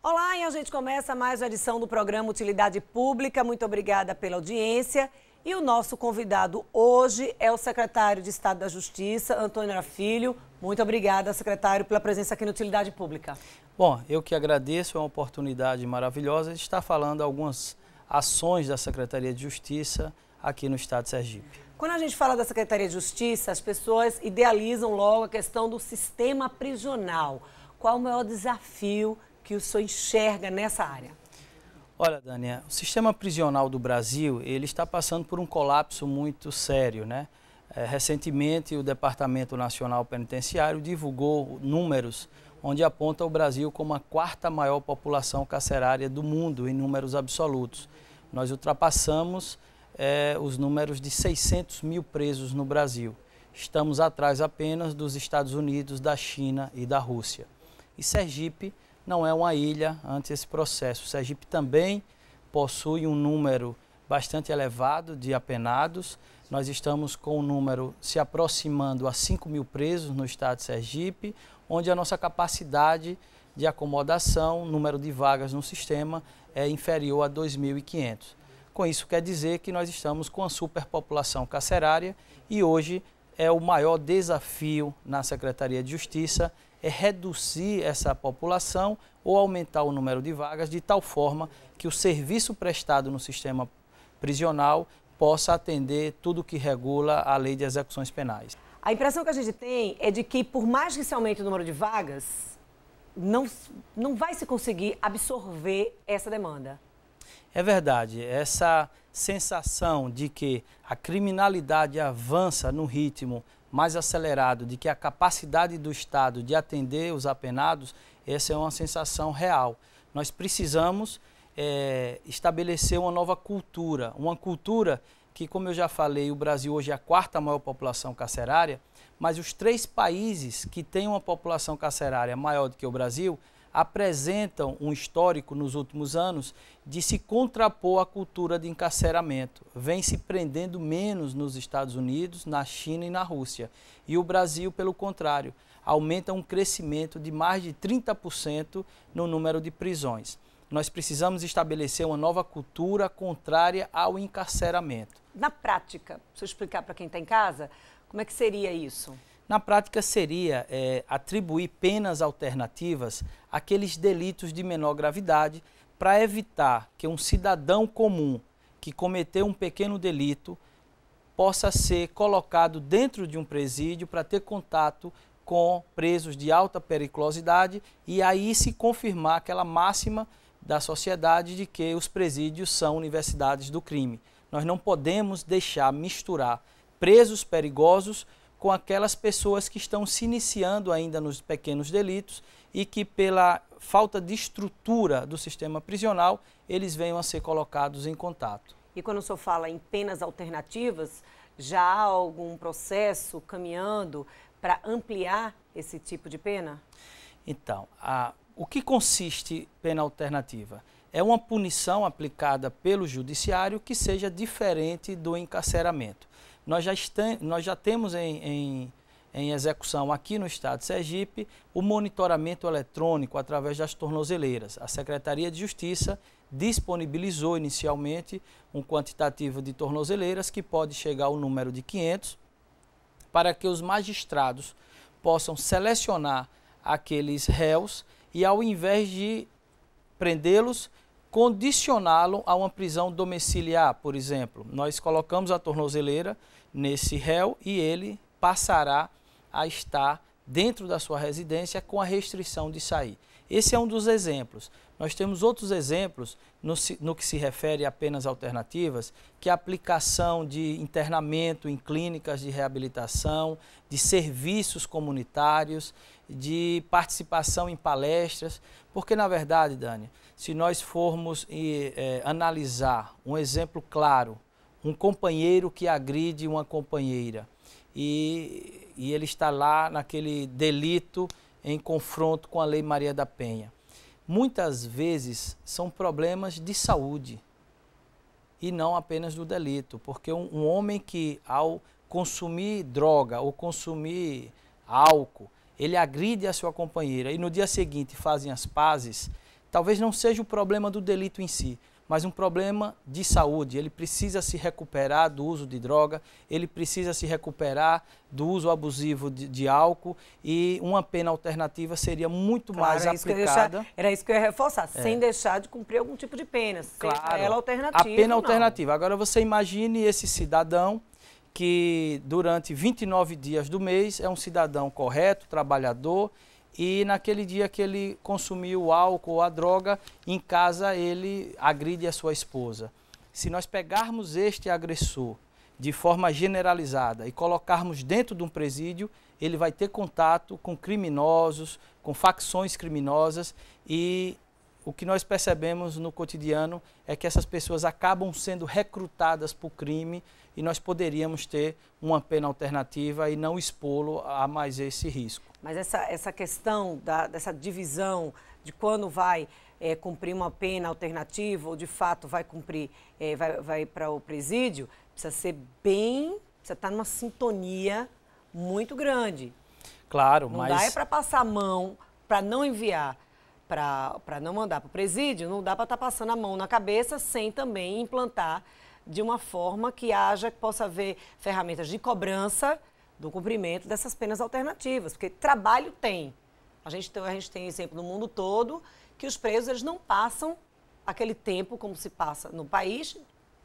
Olá, e a gente começa mais uma edição do programa Utilidade Pública. Muito obrigada pela audiência. E o nosso convidado hoje é o secretário de Estado da Justiça, Antônio Ara Filho. Muito obrigada, secretário, pela presença aqui no Utilidade Pública. Bom, eu que agradeço, é uma oportunidade maravilhosa de estar falando algumas ações da Secretaria de Justiça aqui no estado de Sergipe. Quando a gente fala da Secretaria de Justiça, as pessoas idealizam logo a questão do sistema prisional. Qual o maior desafio que o senhor enxerga nessa área? Olha, Dânia, o sistema prisional do Brasil, ele está passando por um colapso muito sério, né? Recentemente, o Departamento Nacional Penitenciário divulgou números onde aponta o Brasil como a quarta maior população carcerária do mundo em números absolutos. Nós ultrapassamos os números de 600 mil presos no Brasil. Estamos atrás apenas dos Estados Unidos, da China e da Rússia. E Sergipe não é uma ilha ante esse processo. Sergipe também possui um número bastante elevado de apenados. Nós estamos com o número se aproximando a 5 mil presos no estado de Sergipe, onde a nossa capacidade de acomodação, número de vagas no sistema, é inferior a 2.500. Com isso quer dizer que nós estamos com a superpopulação carcerária e hoje é o maior desafio na Secretaria de Justiça é reduzir essa população ou aumentar o número de vagas de tal forma que o serviço prestado no sistema prisional possa atender tudo que regula a lei de execuções penais. A impressão que a gente tem é de que, por mais que se aumente o número de vagas, não vai se conseguir absorver essa demanda. É verdade, essa sensação de que a criminalidade avança no ritmo mais acelerado, de que a capacidade do Estado de atender os apenados, essa é uma sensação real. Nós precisamos estabelecer uma nova cultura, uma cultura que, como eu já falei, o Brasil hoje é a quarta maior população carcerária, mas os 3 países que têm uma população carcerária maior do que o Brasil apresentam um histórico nos últimos anos de se contrapor à cultura de encarceramento. Vem se prendendo menos nos Estados Unidos, na China e na Rússia. E o Brasil, pelo contrário, aumenta um crescimento de mais de 30% no número de prisões. Nós precisamos estabelecer uma nova cultura contrária ao encarceramento. Na prática, se eu explicar para quem está em casa, como é que seria isso? Na prática seria atribuir penas alternativas àqueles delitos de menor gravidade para evitar que um cidadão comum que cometeu um pequeno delito possa ser colocado dentro de um presídio para ter contato com presos de alta periculosidade e aí se confirmar aquela máxima da sociedade de que os presídios são universidades do crime. Nós não podemos deixar misturar presos perigosos com aquelas pessoas que estão se iniciando ainda nos pequenos delitos e que, pela falta de estrutura do sistema prisional, eles venham a ser colocados em contato. E quando o senhor fala em penas alternativas, já há algum processo caminhando para ampliar esse tipo de pena? Então, o que consiste pena alternativa? É uma punição aplicada pelo judiciário que seja diferente do encarceramento. Nós já temos em execução aqui no estado de Sergipe o monitoramento eletrônico através das tornozeleiras. A Secretaria de Justiça disponibilizou inicialmente um quantitativo de tornozeleiras que pode chegar ao número de 500 para que os magistrados possam selecionar aqueles réus e, ao invés de prendê-los, condicioná-lo a uma prisão domiciliar, por exemplo. Nós colocamos a tornozeleira nesse réu e ele passará a estar dentro da sua residência com a restrição de sair. Esse é um dos exemplos. Nós temos outros exemplos no que se refere a penas alternativas, que é a aplicação de internamento em clínicas de reabilitação, de serviços comunitários, de participação em palestras, porque, na verdade, Dani, se nós formos analisar um exemplo claro, um companheiro que agride uma companheira e ele está lá naquele delito em confronto com a Lei Maria da Penha. Muitas vezes são problemas de saúde e não apenas do delito, porque um homem que, ao consumir droga ou consumir álcool, ele agride a sua companheira e no dia seguinte fazem as pazes, talvez não seja o problema do delito em si, mas um problema de saúde. Ele precisa se recuperar do uso de droga, ele precisa se recuperar do uso abusivo de álcool, e uma pena alternativa seria muito mais aplicada. Era isso que eu ia reforçar, sem deixar de cumprir algum tipo de pena, seja ela alternativa. A pena alternativa. Agora você imagine esse cidadão que durante 29 dias do mês é um cidadão correto, trabalhador, e naquele dia que ele consumiu o álcool ou a droga, em casa ele agride a sua esposa. Se nós pegarmos este agressor de forma generalizada e colocarmos dentro de um presídio, ele vai ter contato com criminosos, com facções criminosas, e o que nós percebemos no cotidiano é que essas pessoas acabam sendo recrutadas para o crime, e nós poderíamos ter uma pena alternativa e não expô-lo a mais esse risco. Mas essa questão dessa divisão de quando vai cumprir uma pena alternativa ou de fato vai cumprir, vai para o presídio, precisa estar numa sintonia muito grande. Claro, não mas... Não dá para passar a mão, para não enviar, para não mandar para o presídio, não dá para estar passando a mão na cabeça sem também implantar de uma forma que possa haver ferramentas de cobrança do cumprimento dessas penas alternativas, porque trabalho tem. A gente tem exemplo no mundo todo que os presos eles não passam aquele tempo como se passa no país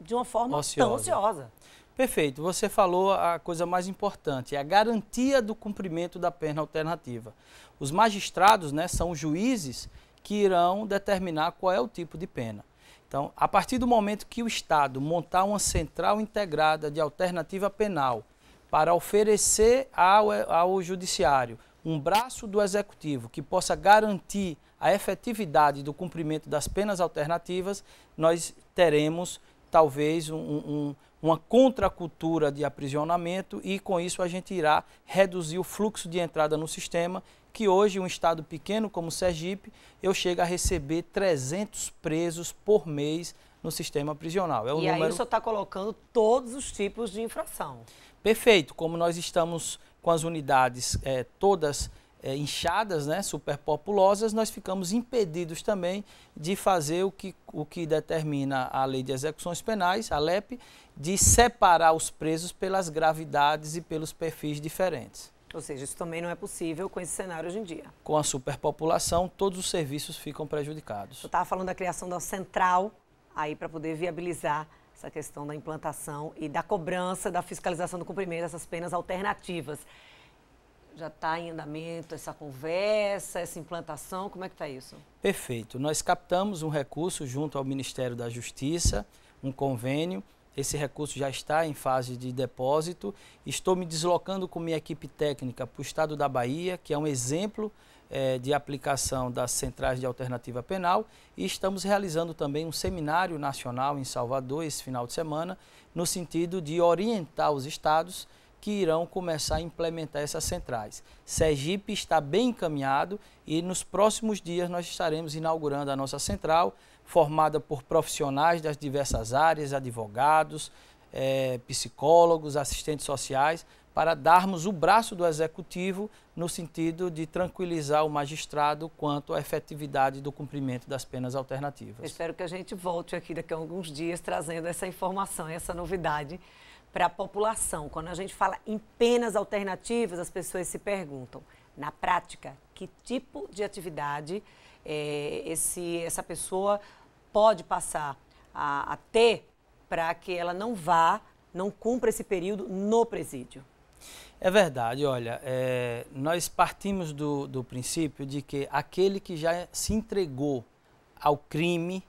de uma forma tão ociosa. Perfeito. Você falou a coisa mais importante, é a garantia do cumprimento da pena alternativa. Os magistrados, né, são os juízes que irão determinar qual é o tipo de pena. Então, a partir do momento que o Estado montar uma central integrada de alternativa penal para oferecer ao Judiciário um braço do Executivo que possa garantir a efetividade do cumprimento das penas alternativas, nós teremos talvez uma contracultura de aprisionamento, e com isso a gente irá reduzir o fluxo de entrada no sistema, que hoje um estado pequeno como Sergipe, eu chego a receber 300 presos por mês no sistema prisional. Aí o senhor está colocando todos os tipos de infração. Perfeito. Como nós estamos com as unidades todas inchadas, né, superpopulosas, nós ficamos impedidos também de fazer o que determina a Lei de Execuções Penais, a LEP, de separar os presos pelas gravidades e pelos perfis diferentes. Ou seja, isso também não é possível com esse cenário hoje em dia. Com a superpopulação, todos os serviços ficam prejudicados. Eu estava falando da criação da central, aí para poder viabilizar essa questão da implantação e da cobrança, da fiscalização do cumprimento dessas penas alternativas. Já está em andamento essa conversa, essa implantação? Como é que está isso? Perfeito. Nós captamos um recurso junto ao Ministério da Justiça, um convênio. Esse recurso já está em fase de depósito. Estou me deslocando com minha equipe técnica para o estado da Bahia, que é um exemplo de aplicação das centrais de alternativa penal, e estamos realizando também um seminário nacional em Salvador esse final de semana, no sentido de orientar os estados que irão começar a implementar essas centrais. Sergipe está bem encaminhado e nos próximos dias nós estaremos inaugurando a nossa central, formada por profissionais das diversas áreas, advogados, psicólogos, assistentes sociais, para darmos o braço do Executivo no sentido de tranquilizar o magistrado quanto à efetividade do cumprimento das penas alternativas. Eu espero que a gente volte aqui daqui a alguns dias trazendo essa informação, essa novidade para a população. Quando a gente fala em penas alternativas, as pessoas se perguntam, na prática, que tipo de atividade essa pessoa pode passar a ter para que ela não cumpra esse período no presídio? É verdade, olha, nós partimos do princípio de que aquele que já se entregou ao crime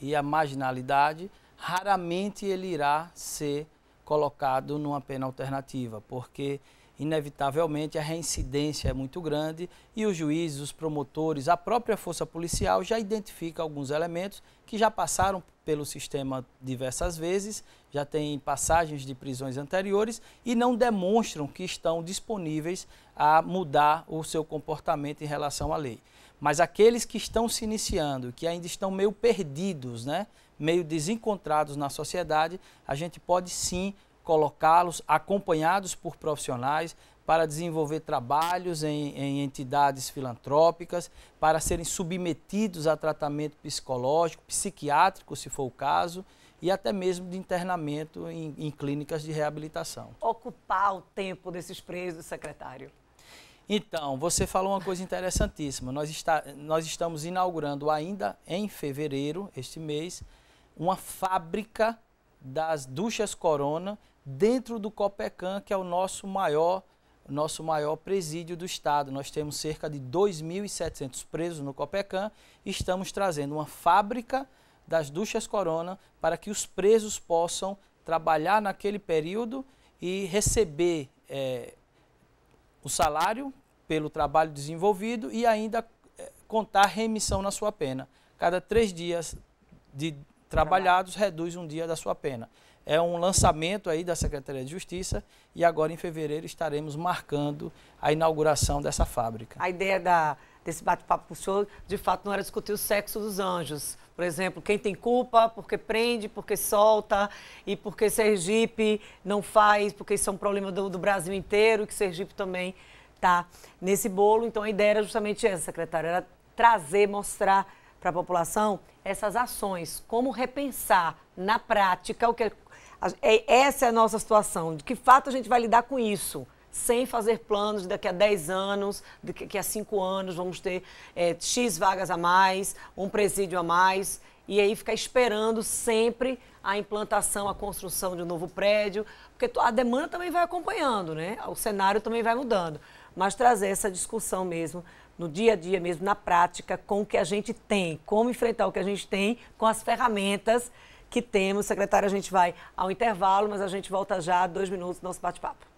e à marginalidade, raramente ele irá ser colocado numa pena alternativa, porque inevitavelmente a reincidência é muito grande e os juízes, os promotores, a própria força policial já identifica alguns elementos que já passaram pelo sistema diversas vezes, já têm passagens de prisões anteriores e não demonstram que estão disponíveis a mudar o seu comportamento em relação à lei. Mas aqueles que estão se iniciando, que ainda estão meio perdidos, né, meio desencontrados na sociedade, a gente pode sim colocá-los acompanhados por profissionais para desenvolver trabalhos em entidades filantrópicas, para serem submetidos a tratamento psicológico, psiquiátrico, se for o caso, e até mesmo de internamento em clínicas de reabilitação. Ocupar o tempo desses presos, secretário. Então, você falou uma coisa interessantíssima. Nós estamos inaugurando ainda em fevereiro, este mês, uma fábrica das duchas Corona dentro do Copecan, que é o nosso maior presídio do estado. Nós temos cerca de 2.700 presos no Copecan e estamos trazendo uma fábrica das duchas Corona para que os presos possam trabalhar naquele período e receber o salário pelo trabalho desenvolvido e ainda contar remissão na sua pena. Cada 3 dias de trabalhados reduz um dia da sua pena. É um lançamento aí da Secretaria de Justiça e agora em fevereiro estaremos marcando a inauguração dessa fábrica. A ideia desse bate-papo com o senhor, de fato, não era discutir o sexo dos anjos. Por exemplo, quem tem culpa, porque prende, porque solta, e porque Sergipe não faz, porque isso é um problema do Brasil inteiro, que Sergipe também está nesse bolo. Então a ideia era justamente essa, secretária, era trazer, mostrar para a população essas ações, como repensar na prática o que essa é a nossa situação, de que fato a gente vai lidar com isso, sem fazer planos de daqui a 10 anos, daqui a 5 anos vamos ter X vagas a mais, um presídio a mais, e aí ficar esperando sempre a implantação, a construção de um novo prédio, porque a demanda também vai acompanhando, né? O cenário também vai mudando, mas trazer essa discussão mesmo, no dia a dia mesmo, na prática, com o que a gente tem, como enfrentar o que a gente tem, com as ferramentas que temos. Secretária, a gente vai ao intervalo, mas a gente volta já, 2 minutos, nosso bate-papo.